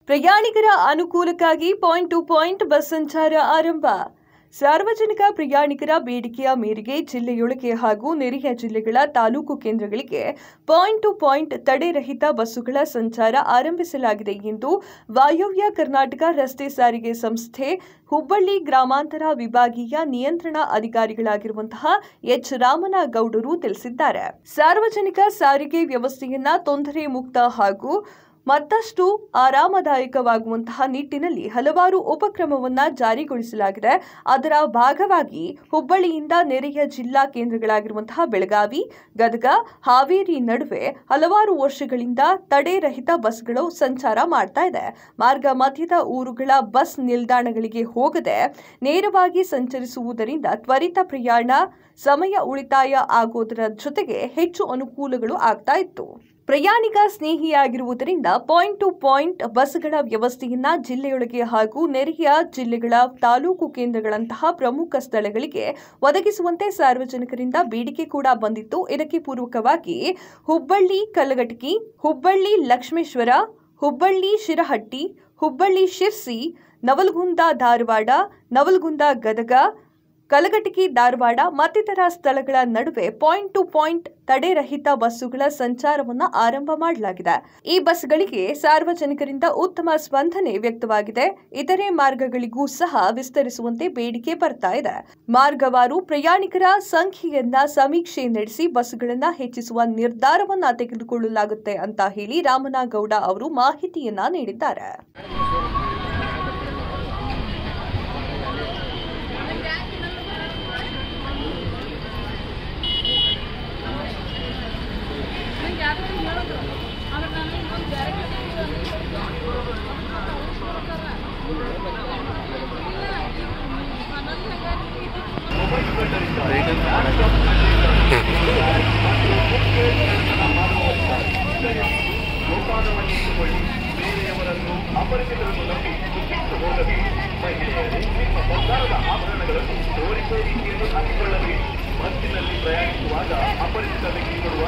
ಪ್ರಯಾಣಿಕರ ಅನುಕೂಲಕ್ಕಾಗಿ point to point bus ಸಂಚಾರ ಆರಂಭ. ಸಾರ್ವಜನಿಕ ಪ್ರಯಾಣಿಕರ ಬೇಡಿಕೆಯ ಮೇರೆಗೆ ಜಿಲ್ಲೆಯೊಳಗೆ ಹಾಗೂ ನೆರೆಯ ಜಿಲ್ಲೆಗಳ ತಾಲೂಕು ಕೇಂದ್ರಗಳಿಗೆ ಪಾಯಿಂಟ್ ಟು ಪಾಯಿಂಟ್ ತಡೆರಹಿತ ಬಸ್ಸುಗಳ ಸಂಚಾರ ಆರಂಭಿಸಲಾಗಿದೆ ಎಂದು ವಾಯವ್ಯ ಕರ್ನಾಟಕ ರಸ್ತೆ ಸಾರಿಗೆ ಸಂಸ್ಥೆ ಹುಬ್ಬಳ್ಳಿ ಗ್ರಾಮಾಂತರ ವಿಭಾಗೀಯ ನಿಯಂತ್ರಣ ಅಧಿಕಾರಿಗಳಾಗಿರುವಂತಹ ಎಚ್ ರಾಮನಗೌಡರು ತಿಳಿಸಿದ್ದಾರೆ. ಸಾರ್ವಜನಿಕ ಸಾರಿಗೆ ವ್ಯವಸ್ಥೆಯನ್ನ ತೊಂದರೆ ಮುಕ್ತ ಹಾಗೂ ಮತ್ತಷ್ಟು ಆರಾಮದಾಯಕವಾಗುವಂತಹ ನಿಟ್ಟಿನಲ್ಲಿ ಹಲವಾರು ಉಪಕ್ರಮವನ್ನ ಜಾರಿಗೊಳಿಸಲಾಗಿದೆ. ಅದರ ಭಾಗವಾಗಿ ಹುಬ್ಬಳ್ಳಿಯಿಂದ ನೆರೆಯ ಜಿಲ್ಲಾ ಕೇಂದ್ರಗಳಾಗಿರುವಂತಹ ಬೆಳಗಾವಿ, ಗದಗ, ಹಾವೇರಿ ನಡುವೆ ಹಲವಾರು ವರ್ಷಗಳಿಂದ ತಡೆರಹಿತ ಬಸ್ಗಳು ಸಂಚಾರ ಮಾಡ್ತಾ ಇದೆ. ಮಾರ್ಗ ಮಧ್ಯದ ಊರುಗಳ ಬಸ್ ನಿಲ್ದಾಣಗಳಿಗೆ ಹೋಗದೆ ನೇರವಾಗಿ ಸಂಚರಿಸುವುದರಿಂದ ತ್ವರಿತ ಪ್ರಯಾಣ, ಸಮಯ ಉಳಿತಾಯ ಆಗೋದರ ಜೊತೆಗೆ ಹೆಚ್ಚು ಅನುಕೂಲಗಳು ಆಗ್ತಾ ಇತ್ತು. ಪ್ರಯಾಣಿಕ ಸ್ನೇಹಿಯಾಗಿರುವುದರಿಂದ ಪಾಯಿಂಟ್ ಟು ಪಾಯಿಂಟ್ ಬಸ್ಗಳ ವ್ಯವಸ್ಥೆಯನ್ನ ಜಿಲ್ಲೆಯೊಳಗೆ ಹಾಗೂ ನೆರೆಯ ಜಿಲ್ಲೆಗಳ ತಾಲೂಕು ಕೇಂದ್ರಗಳಂತಹ ಪ್ರಮುಖ ಸ್ಥಳಗಳಿಗೆ ಒದಗಿಸುವಂತೆ ಸಾರ್ವಜನಿಕರಿಂದ ಬೇಡಿಕೆ ಕೂಡ ಬಂದಿತ್ತು. ಇದಕ್ಕೆ ಪೂರಕವಾಗಿ ಹುಬ್ಬಳ್ಳಿ ಕಲಘಟಕಿ, ಹುಬ್ಬಳ್ಳಿ ಲಕ್ಷ್ಮೇಶ್ವರ, ಹುಬ್ಬಳ್ಳಿ ಶಿರಹಟ್ಟಿ, ಹುಬ್ಬಳ್ಳಿ ಶಿರ್ಸಿ, ನವಲಗುಂದ ಧಾರವಾಡ, ನವಲಗುಂದ ಗದಗ, ಕಲಘಟಕಿ ಧಾರವಾಡ ಮತ್ತಿತರ ಸ್ಥಳಗಳ ನಡುವೆ ಪಾಯಿಂಟ್ ಟು ಪಾಯಿಂಟ್ ತಡೆರಹಿತ ಬಸ್ಸುಗಳ ಸಂಚಾರವನ್ನು ಆರಂಭ ಮಾಡಲಾಗಿದೆ. ಈ ಬಸ್ಗಳಿಗೆ ಸಾರ್ವಜನಿಕರಿಂದ ಉತ್ತಮ ಸ್ಪಂದನೆ ವ್ಯಕ್ತವಾಗಿದೆ. ಇತರೆ ಮಾರ್ಗಗಳಿಗೂ ಸಹ ವಿಸ್ತರಿಸುವಂತೆ ಬೇಡಿಕೆ ಬರ್ತಾ ಇದೆ. ಮಾರ್ಗವಾರು ಪ್ರಯಾಣಿಕರ ಸಂಖ್ಯೆಯನ್ನ ಸಮೀಕ್ಷೆ ನಡೆಸಿ ಬಸ್ಸುಗಳನ್ನ ಹೆಚ್ಚಿಸುವ ನಿರ್ಧಾರವನ್ನ ತೆಗೆದುಕೊಳ್ಳಲಾಗುತ್ತೆ ಅಂತ ಹೇಳಿ ರಾಮನಗೌಡ ಅವರು ಮಾಹಿತಿಯನ್ನ ನೀಡಿದ್ದಾರೆ. ಅಪರಿಚಿತರನ್ನು ನಂಬಿ ಹೋಗದೆ ಮಹಿಳೆಯರೇ ನಿಮ್ಮ ಬಂಗಾರದ ಆಭರಣಗಳನ್ನು ತೋರಿಸುವ ರೀತಿಯನ್ನು ಹಾಕಿಕೊಳ್ಳದೆ ಬಸ್ಸಿನಲ್ಲಿ ಪ್ರಯಾಣಿಸುವಾಗ ಅಪರಿಚಿತ ವ್ಯಕ್ತಿ ಕೊಡುವ